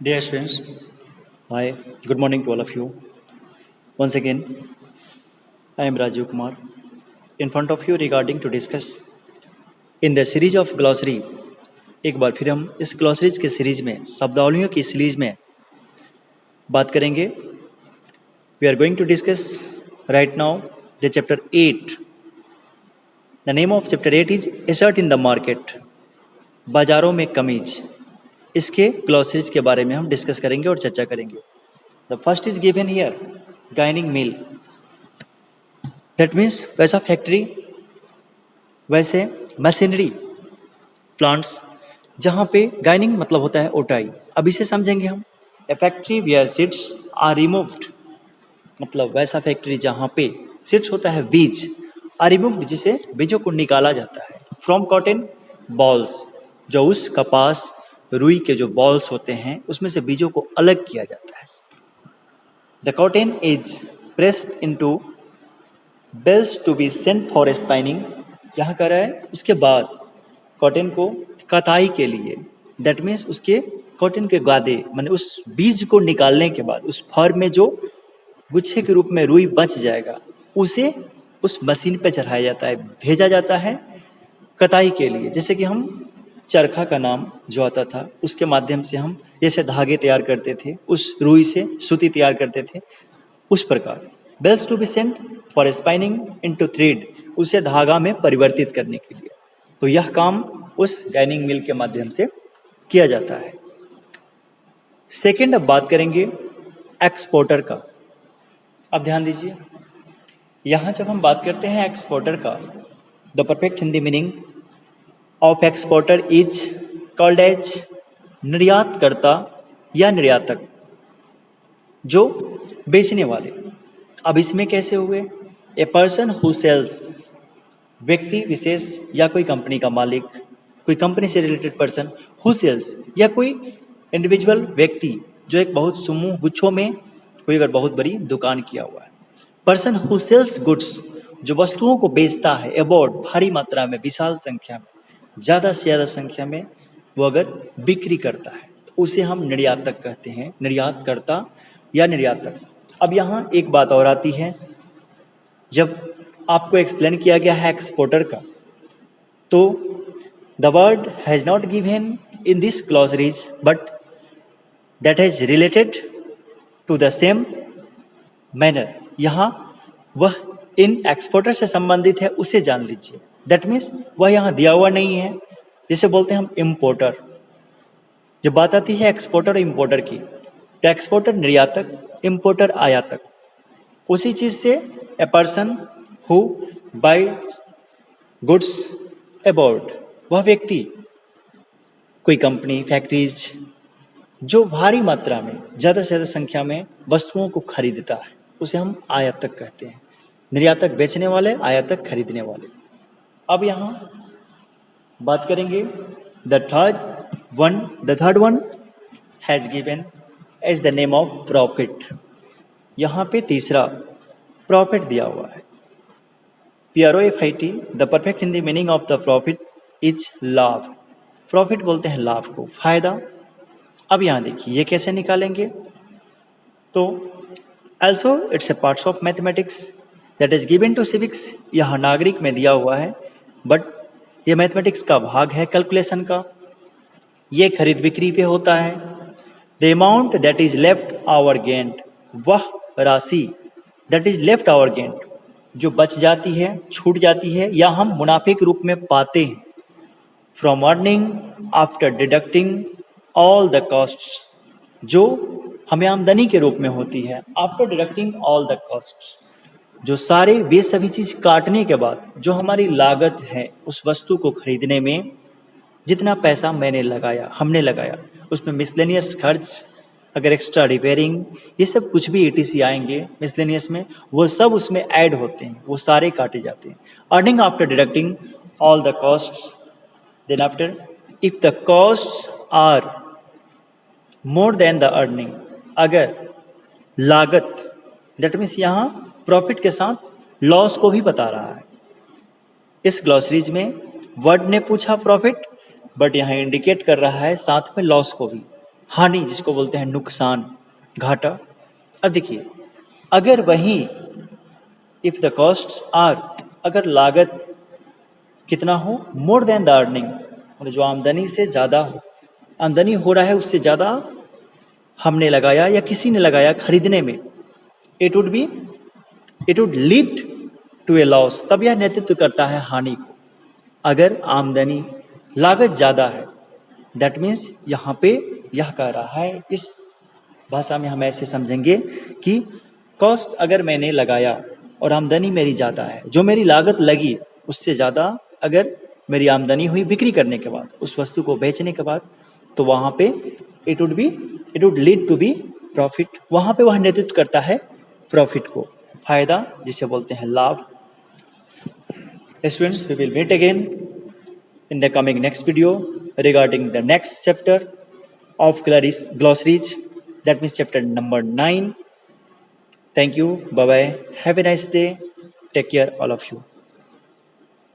Dear students, hi, good morning to all of you. Once again, I am Rajiv Kumar in front of you regarding to discuss in the series of glossary. एक बार फिर हम इस ग्लॉसरीज के series में शब्दावलियों की series में बात करेंगे. We are going to discuss right now the chapter 8. The name of chapter 8 is a shirt in the market. बाजारों में कमीज. इसके ग्लॉसरीज के बारे में हम डिस्कस करेंगे और चर्चा करेंगे. The first is given here ginning mill. That means वैसा फैक्ट्री, वैसे मशीनरी, प्लांट्स जहाँ पे गाइनिंग मतलब होता है ओटाई. अब इसे समझेंगे हम. A factory where seeds are removed, मतलब वैसा फैक्ट्री जहाँ पे सीड्स होता है बीज, आर रिमूव्ड जिसे बीजों को निकाला जाता है. फ्रॉम कॉटन बॉल्स, जो उस कपास रुई के जो बॉल्स होते हैं उसमें से बीजों को अलग किया जाता है. The cotton is pressed into bales to be sent for spinning. यहाँ कर रहा है उसके बाद कॉटन को कताई के लिए. दैट मीन्स उसके कॉटन के गादे माने उस बीज को निकालने के बाद उस फर में जो गुच्छे के रूप में रुई बच जाएगा उसे उस मशीन पे चढ़ाया जाता है, भेजा जाता है कताई के लिए. जैसे कि हम चरखा का नाम जो आता था उसके माध्यम से हम जैसे धागे तैयार करते थे, उस रुई से सूती तैयार करते थे, उस प्रकार. Bales to be sent for spinning into thread, उसे धागा में परिवर्तित करने के लिए. तो यह काम उस गाइनिंग मिल के माध्यम से किया जाता है. सेकेंड, अब बात करेंगे एक्सपोर्टर का. अब ध्यान दीजिए, यहाँ जब हम बात करते हैं एक्सपोर्टर का, the perfect Hindi meaning of exporter is called as निर्यातकर्ता या निर्यातक, जो बेचने वाले. अब इसमें कैसे हुए? ए पर्सन हु सेल्स, व्यक्ति विशेष या कोई कंपनी का मालिक, कोई कंपनी से रिलेटेड पर्सन. हु सेल्स, या कोई इंडिविजुअल व्यक्ति जो एक बहुत समूह गुच्छों में कोई अगर बहुत बड़ी दुकान किया हुआ है. पर्सन हु सेल्स गुड्स, जो वस्तुओं को बेचता है अबाउट, भारी मात्रा में, विशाल संख्या में, ज़्यादा से ज़्यादा संख्या में वो अगर बिक्री करता है तो उसे हम निर्यातक कहते हैं, निर्यातकर्ता या निर्यातक. अब यहाँ एक बात और आती है, जब आपको एक्सप्लेन किया गया है एक्सपोर्टर का, तो the word has not given in this glossaries but that has related to the same manner. यहाँ वह इन एक्सपोर्टर से संबंधित है, उसे जान लीजिए. दैट मीन्स वह यहाँ दिया हुआ नहीं है. जिसे बोलते हैं हम इम्पोर्टर. जब बात आती है एक्सपोर्टर और इम्पोर्टर की, तो एक्सपोर्टर निर्यातक, इम्पोर्टर आयातक. उसी चीज़ से a person who buy goods about, वह व्यक्ति, कोई कंपनी, फैक्ट्रीज जो भारी मात्रा में, ज़्यादा से ज़्यादा संख्या में वस्तुओं को खरीदता है, उसे हम आयातक कहते हैं. निर्यातक बेचने वाले, आयातक खरीदने वाले. अब यहाँ बात करेंगे the third one has given as the name of profit. यहाँ पे तीसरा प्रॉफिट दिया हुआ है. PROFIT. The perfect Hindi meaning of the profit is लाभ. प्रॉफिट बोलते हैं लाभ को, फायदा. अब यहाँ देखिए ये कैसे निकालेंगे. तो also it's a parts of mathematics that is given to civics. यह नागरिक में दिया हुआ है, बट ये मैथमेटिक्स का भाग है कैलकुलेशन का. ये खरीद बिक्री पे होता है. The amount that is left over again, वह राशि that is left over again, जो बच जाती है, छूट जाती है, या हम मुनाफे के रूप में पाते हैं. From earning after deducting all the costs, जो हमें आमदनी के रूप में होती है. After deducting all the costs, जो सारे वे सभी चीज़ काटने के बाद जो हमारी लागत है उस वस्तु को खरीदने में, जितना पैसा मैंने लगाया, हमने लगाया, उसमें मिसलेनियस खर्च, अगर एक्स्ट्रा रिपेयरिंग, ये सब कुछ भी ETC आएंगे मिसलेनियस में, वो सब उसमें ऐड होते हैं, वो सारे काटे जाते हैं. Earning after deducting all the costs. Then after if the costs are more than the earning, अगर लागत, दैट मीन्स यहाँ प्रॉफिट के साथ लॉस को भी बता रहा है. इस ग्लॉसरीज में वर्ड ने पूछा प्रॉफिट, बट यहाँ इंडिकेट कर रहा है साथ में लॉस को भी. हानि जिसको बोलते हैं नुकसान, घाटा। अब देखिए, अगर वही इफ द कॉस्ट्स आर, अगर लागत कितना हो, मोर देन द अर्निंग, मतलब जो आमदनी से ज़्यादा हो, आमदनी हो रहा है उससे ज़्यादा हमने लगाया या किसी ने लगाया खरीदने में, it would lead to a loss, तब यह नेतृत्व करता है हानि को। अगर आमदनी लागत ज़्यादा है, दैट मीन्स यहाँ पे यह कह रहा है, इस भाषा में हम ऐसे समझेंगे कि कॉस्ट अगर मैंने लगाया और आमदनी मेरी ज़्यादा है, जो मेरी लागत लगी उससे ज़्यादा अगर मेरी आमदनी हुई बिक्री करने के बाद, उस वस्तु को बेचने के बाद, तो वहाँ पे it would lead to be profit, वहाँ पे वह नेतृत्व करता है प्रॉफिट को, फायदा जिसे बोलते हैं लाभ। Students, we will meet again in the coming next video regarding the next chapter of glossaries, that means chapter number 9. Thank you. Bye bye. Have a nice day. Take care, all of you.